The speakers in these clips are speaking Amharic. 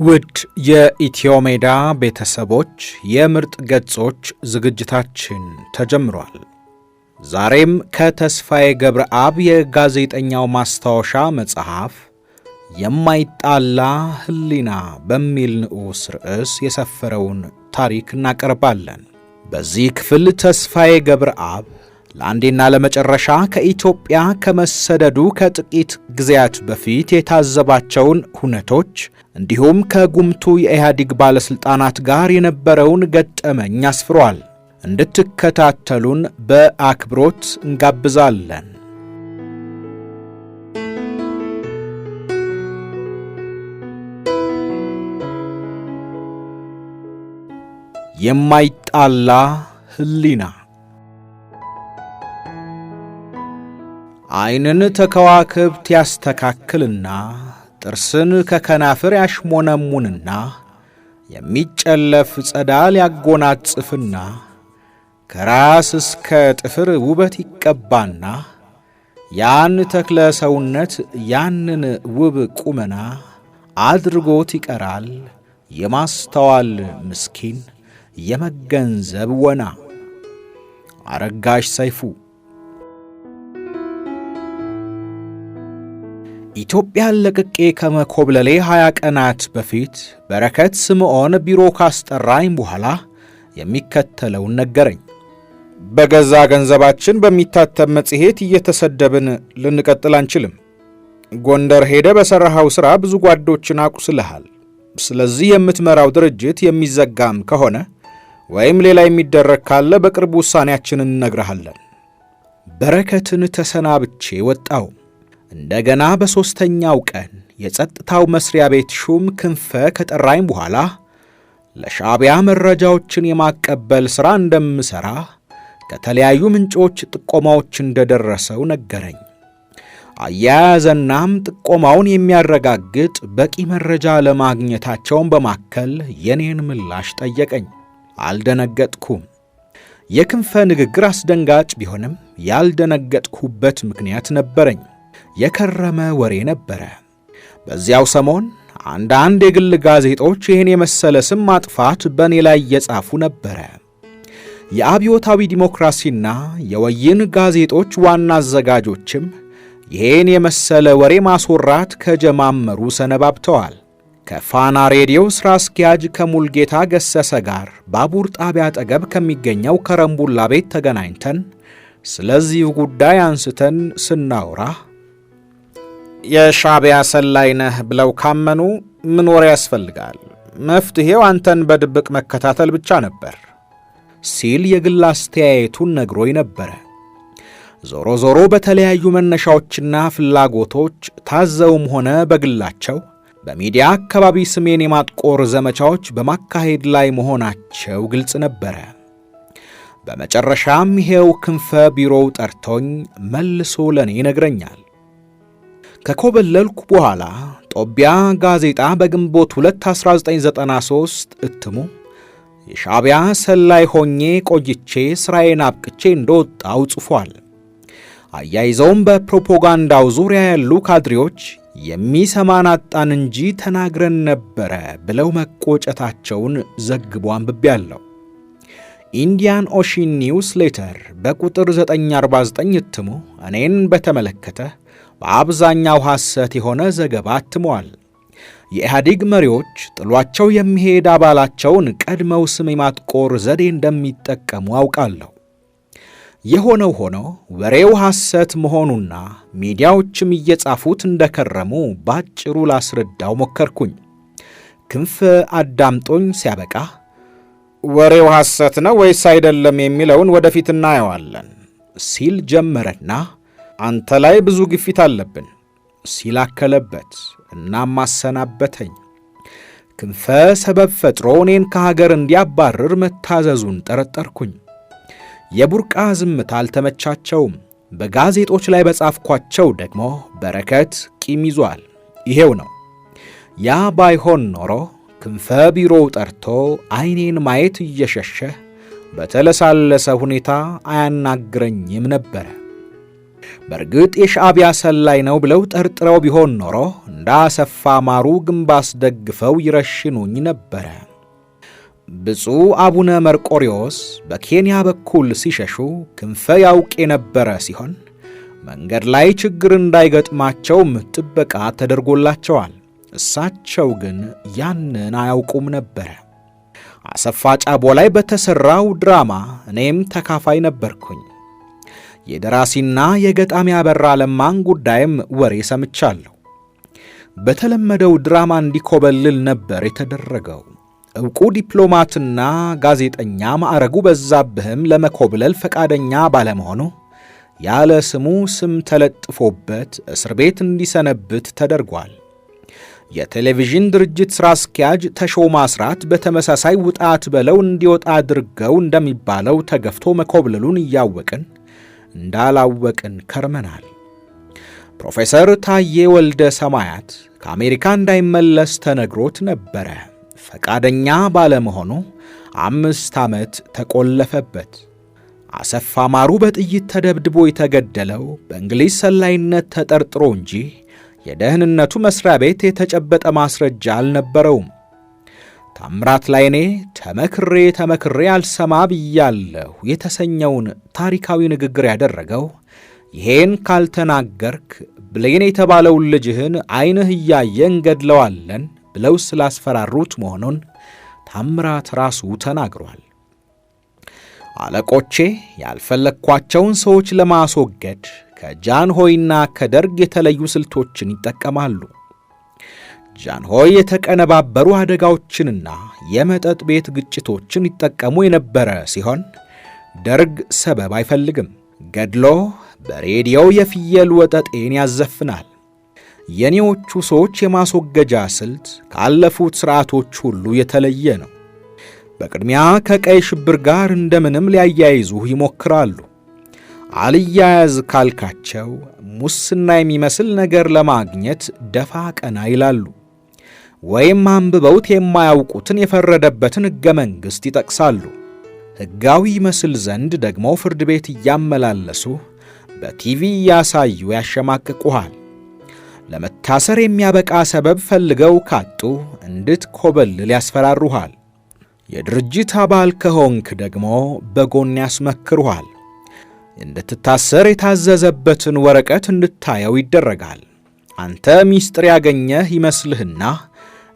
ውድ የኢትዮሜዳ ቤተሰቦች የምርጥ ገጾች ዝግጅታችን ተጀምሯል። ዛሬም ከተስፋዬ ገብረአብ የጋዜጠኛው ማስታወሻ መጽሐፍ የማይጣላ ህሊና በሚል ንዑስ ርዕስ የሰፈረውን ታሪክ እናቀርባለን። በዚህ ክፍል ተስፋዬ ገብረአብ ለአንዴና ለመጨረሻ ከኢትዮጵያ ከመሰደዱ ከጥቂት ጊዜያት በፊት የታዘባቸውን ሁነቶች እንዲሁም ከጉምቱ የኢህአዴግ ባለስልጣናት ጋር የነበረውን ገጠመኝ አስፍሯል። እንድትከታተሉን በአክብሮት እንጋብዛለን። የማይጣላ ህሊና። ዓይንን ተከዋክብት ያስተካክልና ጥርስን ከከናፍር ያሽሞነሙንና የሚጨለፍ ጸዳል ያጎናጽፍና ከራስ እስከ ጥፍር ውበት ይቀባና ያን ተክለ ሰውነት ያንን ውብ ቁመና አድርጎት ይቀራል የማስተዋል ምስኪን የመገንዘብ ወና። አረጋሽ ሰይፉ። ኢትዮጵያን ለቅቄ ከመኮብለሌ 20 ቀናት በፊት በረከት ስምዖን ቢሮ ካስጠራኝ በኋላ የሚከተለውን ነገረኝ። በገዛ ገንዘባችን በሚታተም መጽሔት እየተሰደብን ልንቀጥል አንችልም። ጎንደር ሄደ በሠራኸው ሥራ ብዙ ጓዶችን አቁስልሃል። ስለዚህ የምትመራው ድርጅት የሚዘጋም ከሆነ ወይም ሌላ የሚደረግ ካለ በቅርብ ውሳኔያችንን እነግርሃለን። በረከትን ተሰናብቼ ወጣው። እንደገና በሦስተኛው ቀን የጸጥታው መስሪያ ቤት ሹም ክንፈ ከጠራኝ በኋላ ለሻዕቢያ መረጃዎችን የማቀበል ሥራ እንደምሠራ ከተለያዩ ምንጮች ጥቆማዎች እንደደረሰው ነገረኝ። አያያዘናም ጥቆማውን የሚያረጋግጥ በቂ መረጃ ለማግኘታቸውን በማከል የኔን ምላሽ ጠየቀኝ። አልደነገጥኩም። የክንፈ ንግግር አስደንጋጭ ቢሆንም ያልደነገጥኩበት ምክንያት ነበረኝ። የከረመ ወሬ ነበረ። በዚያው ሰሞን አንዳንድ የግል ጋዜጦች ይህን የመሰለ ስም ማጥፋት በእኔ ላይ እየጻፉ ነበረ። የአብዮታዊ ዲሞክራሲና የወይን ጋዜጦች ዋና አዘጋጆችም ይህን የመሰለ ወሬ ማስወራት ከጀማመሩ ሰነባብተዋል። ከፋና ሬዲዮ ሥራ አስኪያጅ ከሙልጌታ ገሰሰ ጋር ባቡር ጣቢያ አጠገብ ከሚገኘው ከረምቡላ ቤት ተገናኝተን ስለዚህ ጉዳይ አንስተን ስናወራ የሻዕቢያ ሰላይ ነህ ብለው ካመኑ ምን ወሬ ያስፈልጋል? መፍትሔው አንተን በድብቅ መከታተል ብቻ ነበር ሲል የግል አስተያየቱን ነግሮኝ ነበረ። ዞሮ ዞሮ በተለያዩ መነሻዎችና ፍላጎቶች ታዘውም ሆነ በግላቸው በሚዲያ አካባቢ ስሜን የማጥቆር ዘመቻዎች በማካሄድ ላይ መሆናቸው ግልጽ ነበረ። በመጨረሻም ይሄው ክንፈ ቢሮው ጠርቶኝ መልሶ ለኔ ይነግረኛል። ከኮበለልኩ በኋላ ጦቢያ ጋዜጣ በግንቦት 2 1993 እትሙ የሻዕቢያ ሰላይ ሆኜ ቆይቼ ስራዬን አብቅቼ እንደወጣው ጽፏል። አያይዘውም በፕሮፓጋንዳው ዙሪያ ያሉ ካድሬዎች የሚሰማን አጣን እንጂ ተናግረን ነበረ ብለው መቆጨታቸውን ዘግቦ አንብቤያለሁ። ኢንዲያን ኦሽን ኒውስ ሌተር በቁጥር 949 እትሙ እኔን በተመለከተ በአብዛኛው ሐሰት የሆነ ዘገባ አትመዋል። የኢህአዴግ መሪዎች ጥሏቸው የሚሄድ አባላቸውን ቀድመው ስም የማጥቆር ዘዴ እንደሚጠቀሙ አውቃለሁ። የሆነው ሆኖ ወሬው ሐሰት መሆኑና ሚዲያዎችም እየጻፉት እንደከረሙ ባጭሩ ላስረዳው ሞከርኩኝ። ክንፈ አዳምጦኝ ሲያበቃ ወሬው ሐሰት ነው ወይስ አይደለም የሚለውን ወደፊት እናየዋለን ሲል ጀመረና አንተ ላይ ብዙ ግፊት አለብን ሲል አከለበት። እናም አሰናበተኝ። ክንፈ ሰበብ ፈጥሮ እኔን ከሀገር እንዲያባርር መታዘዙን ጠረጠርኩኝ። የቡርቃ ዝምታ አልተመቻቸውም። በጋዜጦች ላይ በጻፍኳቸው ደግሞ በረከት ቂም ይዟል። ይሄው ነው። ያ ባይሆን ኖሮ ክንፈ ቢሮው ጠርቶ ዓይኔን ማየት እየሸሸ በተለሳለሰ ሁኔታ አያናግረኝም ነበረ። በርግጥ የሻዕቢያ ሰላይ ነው ብለው ጠርጥረው ቢሆን ኖሮ እንደ አሰፋ ማሩ ግንባስ ደግፈው ይረሽኑኝ ነበረ። ብፁዕ አቡነ መርቆሪዎስ በኬንያ በኩል ሲሸሹ ክንፈ ያውቅ የነበረ ሲሆን መንገድ ላይ ችግር እንዳይገጥማቸውም ጥበቃ ተደርጎላቸዋል። እሳቸው ግን ያንን አያውቁም ነበረ። አሰፋ ጫቦ ላይ በተሠራው ድራማ እኔም ተካፋይ ነበርኩኝ። የደራሲና የገጣሚ አበራ ለማን ጉዳይም ወሬ ሰምቻለሁ። በተለመደው ድራማ እንዲኮበልል ነበር የተደረገው። ዕውቁ ዲፕሎማትና ጋዜጠኛ ማዕረጉ በዛብህም ለመኮብለል ፈቃደኛ ባለመሆኑ ያለ ስሙ ስም ተለጥፎበት እስር ቤት እንዲሰነብት ተደርጓል። የቴሌቪዥን ድርጅት ሥራ አስኪያጅ ተሾመ አስራት በተመሳሳይ ውጣት በለው እንዲወጣ አድርገው እንደሚባለው ተገፍቶ መኮብለሉን እያወቅን እንዳላወቅን ከርመናል። ፕሮፌሰር ታዬ ወልደ ሰማያት ከአሜሪካ እንዳይመለስ ተነግሮት ነበረ። ፈቃደኛ ባለመሆኑ 5 ዓመት ተቆለፈበት። አሰፋ ማሩ በጥይት ተደብድቦ የተገደለው በእንግሊዝ ሰላይነት ተጠርጥሮ እንጂ የደህንነቱ መስሪያ ቤት የተጨበጠ ማስረጃ አልነበረውም። ታምራት ላይኔ ተመክሬ አልሰማ ብያለሁ የተሰኘውን ታሪካዊ ንግግር ያደረገው ይሄን ካልተናገርክ ብሌን የተባለውን ልጅህን ዓይንህ እያየ እንገድለዋለን ብለው ስላስፈራሩት መሆኑን ታምራት ራሱ ተናግሯል። አለቆቼ ያልፈለግኳቸውን ሰዎች ለማስወገድ ከጃንሆይና ከደርግ የተለዩ ስልቶችን ይጠቀማሉ። ጃንሆይ የተቀነባበሩ አደጋዎችንና የመጠጥ ቤት ግጭቶችን ይጠቀሙ የነበረ ሲሆን ደርግ ሰበብ አይፈልግም። ገድሎ በሬዲዮ የፍየል ወጠጤን ያዘፍናል። የኔዎቹ ሰዎች የማስወገጃ ስልት ካለፉት ሥርዓቶች ሁሉ የተለየ ነው። በቅድሚያ ከቀይ ሽብር ጋር እንደምንም ሊያያይዙህ ይሞክራሉ። አልያያዝ ካልካቸው ሙስና የሚመስል ነገር ለማግኘት ደፋ ቀና ይላሉ። ወይም አንብበውት የማያውቁትን የፈረደበትን ሕገ መንግሥት ይጠቅሳሉ። ሕጋዊ ይመስል ዘንድ ደግሞ ፍርድ ቤት እያመላለሱ በቲቪ እያሳዩ ያሸማቅቁሃል። ለመታሰር የሚያበቃ ሰበብ ፈልገው ካጡ እንድትኮበልል ያስፈራሩሃል። የድርጅት አባል ከሆንክ ደግሞ በጎን ያስመክሩሃል። እንድትታሰር የታዘዘበትን ወረቀት እንድታየው ይደረጋል። አንተ ሚስጥር ያገኘህ ይመስልህና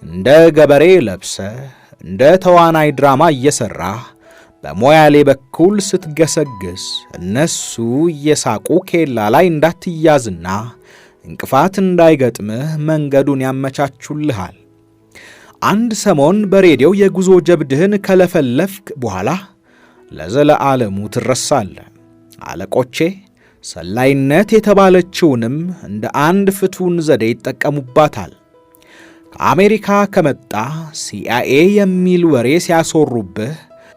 እንደ ገበሬ ለብሰ እንደ ተዋናይ ድራማ እየሠራህ በሞያሌ በኩል ስትገሰግስ እነሱ እየሳቁ ኬላ ላይ እንዳትያዝና እንቅፋት እንዳይገጥምህ መንገዱን ያመቻቹልሃል። አንድ ሰሞን በሬዲዮ የጉዞ ጀብድህን ከለፈለፍክ በኋላ ለዘለዓለሙ ትረሳለህ። አለቆቼ ሰላይነት የተባለችውንም እንደ አንድ ፍቱን ዘዴ ይጠቀሙባታል። ከአሜሪካ ከመጣ ሲአይኤ የሚል ወሬ ሲያሶሩብህ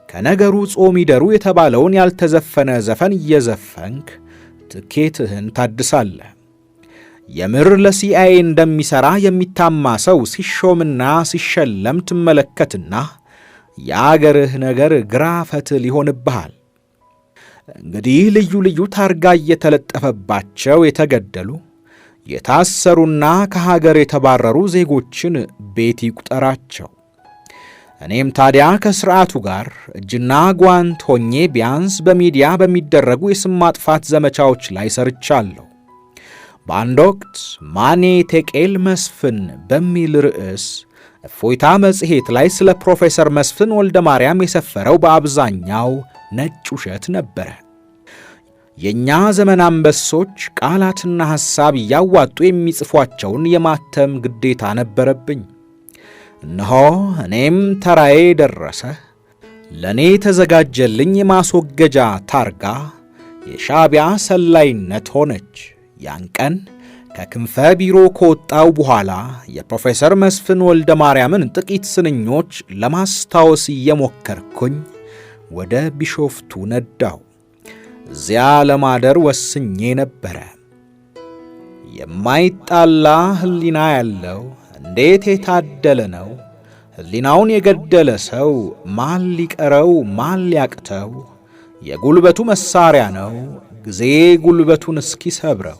ከነገሩ ጾም ይደሩ የተባለውን ያልተዘፈነ ዘፈን እየዘፈንክ ትኬትህን ታድሳለህ። የምር ለሲአይኤ እንደሚሠራ የሚታማ ሰው ሲሾምና ሲሸለም ትመለከትና የአገርህ ነገር ግራ ፈትል ይሆንብሃል። እንግዲህ ልዩ ልዩ ታርጋ እየተለጠፈባቸው የተገደሉ የታሰሩና ከሀገር የተባረሩ ዜጎችን ቤት ይቁጠራቸው። እኔም ታዲያ ከሥርዓቱ ጋር እጅና ጓንት ሆኜ ቢያንስ በሚዲያ በሚደረጉ የስም ማጥፋት ዘመቻዎች ላይ ሰርቻለሁ። በአንድ ወቅት ማኔ ቴቄል መስፍን በሚል ርዕስ እፎይታ መጽሔት ላይ ስለ ፕሮፌሰር መስፍን ወልደ ማርያም የሰፈረው በአብዛኛው ነጭ ውሸት ነበረ። የእኛ ዘመን አንበሶች ቃላትና ሐሳብ እያዋጡ የሚጽፏቸውን የማተም ግዴታ ነበረብኝ። እነሆ እኔም ተራዬ ደረሰ። ለእኔ ተዘጋጀልኝ የማስወገጃ ታርጋ የሻዕቢያ ሰላይነት ሆነች። ያን ቀን ከክንፈ ቢሮ ከወጣው በኋላ የፕሮፌሰር መስፍን ወልደ ማርያምን ጥቂት ስንኞች ለማስታወስ እየሞከርኩኝ ወደ ቢሾፍቱ ነዳው። እዚያ ለማደር ወስኜ ነበረ። የማይጣላ ሕሊና ያለው እንዴት የታደለ ነው! ሕሊናውን የገደለ ሰው ማን ሊቀረው ማን ሊያቅተው! የጉልበቱ መሳሪያ ነው ጊዜ ጉልበቱን እስኪሰብረው።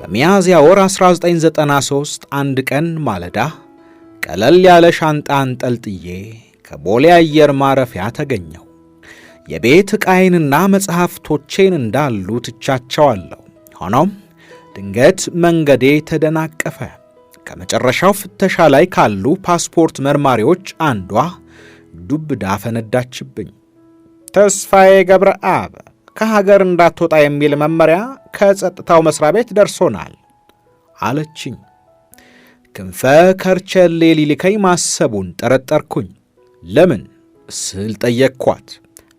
በሚያዝያ ወር 1993 አንድ ቀን ማለዳ ቀለል ያለ ሻንጣ አንጠልጥዬ ከቦሌ አየር ማረፊያ ተገኘው። የቤት ዕቃዬንና መጽሐፍቶቼን እንዳሉ ትቻቸዋለሁ። ሆኖም ድንገት መንገዴ ተደናቀፈ። ከመጨረሻው ፍተሻ ላይ ካሉ ፓስፖርት መርማሪዎች አንዷ ዱብዳ ፈነዳችብኝ። ተስፋዬ ገብረአብ ከሀገር እንዳትወጣ የሚል መመሪያ ከጸጥታው መስሪያ ቤት ደርሶናል አለችኝ። ክንፈ ከርቸሌ ሊልከኝ ማሰቡን ጠረጠርኩኝ። ለምን ስል ጠየቅኳት።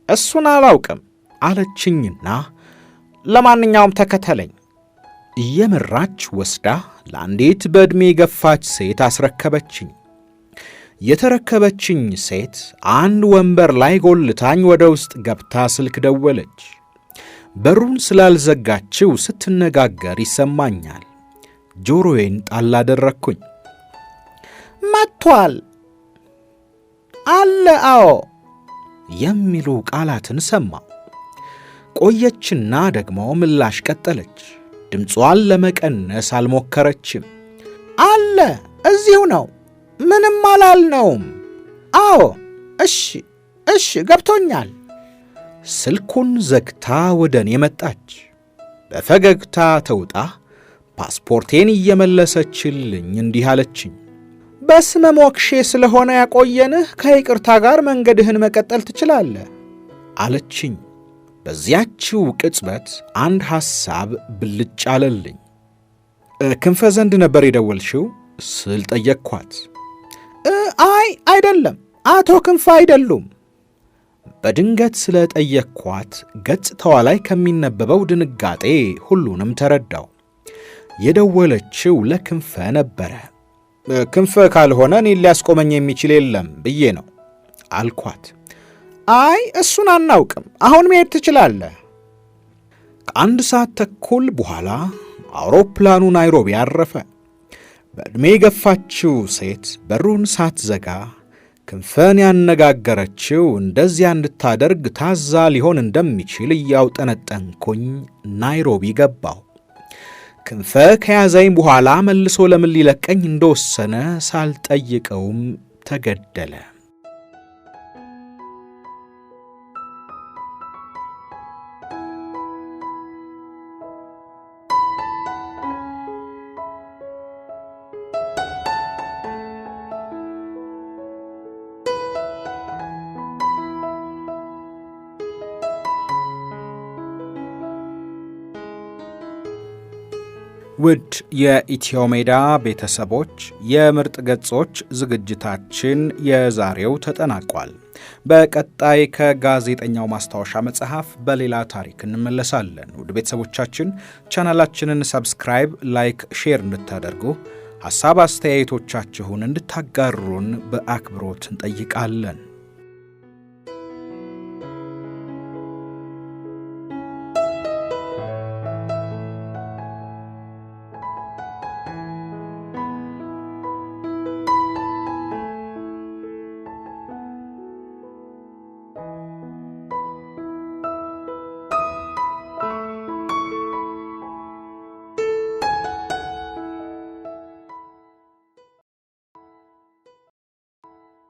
እሱን አላውቅም አለችኝና ለማንኛውም ተከተለኝ እየመራች ወስዳ ለአንዲት በዕድሜ የገፋች ሴት አስረከበችኝ። የተረከበችኝ ሴት አንድ ወንበር ላይ ጎልታኝ ወደ ውስጥ ገብታ ስልክ ደወለች። በሩን ስላልዘጋችው ስትነጋገር ይሰማኛል። ጆሮዬን ጣል አደረግኩኝ። መጥቷል አለ አዎ የሚሉ ቃላትን ሰማሁ። ቆየችና ደግሞ ምላሽ ቀጠለች። ድምጿን ለመቀነስ አልሞከረችም። አለ እዚሁ ነው፣ ምንም አላልነውም። አዎ እሺ ገብቶኛል። ስልኩን ዘግታ ወደ እኔ መጣች። በፈገግታ ተውጣ ፓስፖርቴን እየመለሰችልኝ እንዲህ አለችኝ። በስመ ሞክሼ ስለሆነ ያቆየንህ ከይቅርታ ጋር መንገድህን መቀጠል ትችላለህ አለችኝ። በዚያችው ቅጽበት አንድ ሐሳብ ብልጭ አለልኝ። ክንፈ ዘንድ ነበር የደወልሽው ስል ጠየቅኳት። አይ አይደለም፣ አቶ ክንፈ አይደሉም። በድንገት ስለ ጠየቅኳት ገጽታዋ ላይ ከሚነበበው ድንጋጤ ሁሉንም ተረዳው። የደወለችው ለክንፈ ነበረ። ክንፈ ካልሆነ እኔን ሊያስቆመኝ የሚችል የለም ብዬ ነው አልኳት። አይ እሱን አናውቅም፣ አሁን መሄድ ትችላለህ። ከአንድ ሰዓት ተኩል በኋላ አውሮፕላኑ ናይሮቢ አረፈ። በዕድሜ የገፋችው ሴት በሩን ሳትዘጋ ክንፈን ያነጋገረችው እንደዚያ እንድታደርግ ታዛ ሊሆን እንደሚችል እያውጠነጠንኩኝ ናይሮቢ ገባሁ። ክንፈ ከያዘኝ በኋላ መልሶ ለምን ሊለቀኝ እንደወሰነ ሳልጠይቀውም ተገደለ። ውድ የኢትዮ ሜዳ ቤተሰቦች የምርጥ ገጾች ዝግጅታችን የዛሬው ተጠናቋል። በቀጣይ ከጋዜጠኛው ማስታወሻ መጽሐፍ በሌላ ታሪክ እንመለሳለን። ውድ ቤተሰቦቻችን ቻናላችንን ሰብስክራይብ፣ ላይክ፣ ሼር እንድታደርጉ ሐሳብ አስተያየቶቻችሁን እንድታጋሩን በአክብሮት እንጠይቃለን።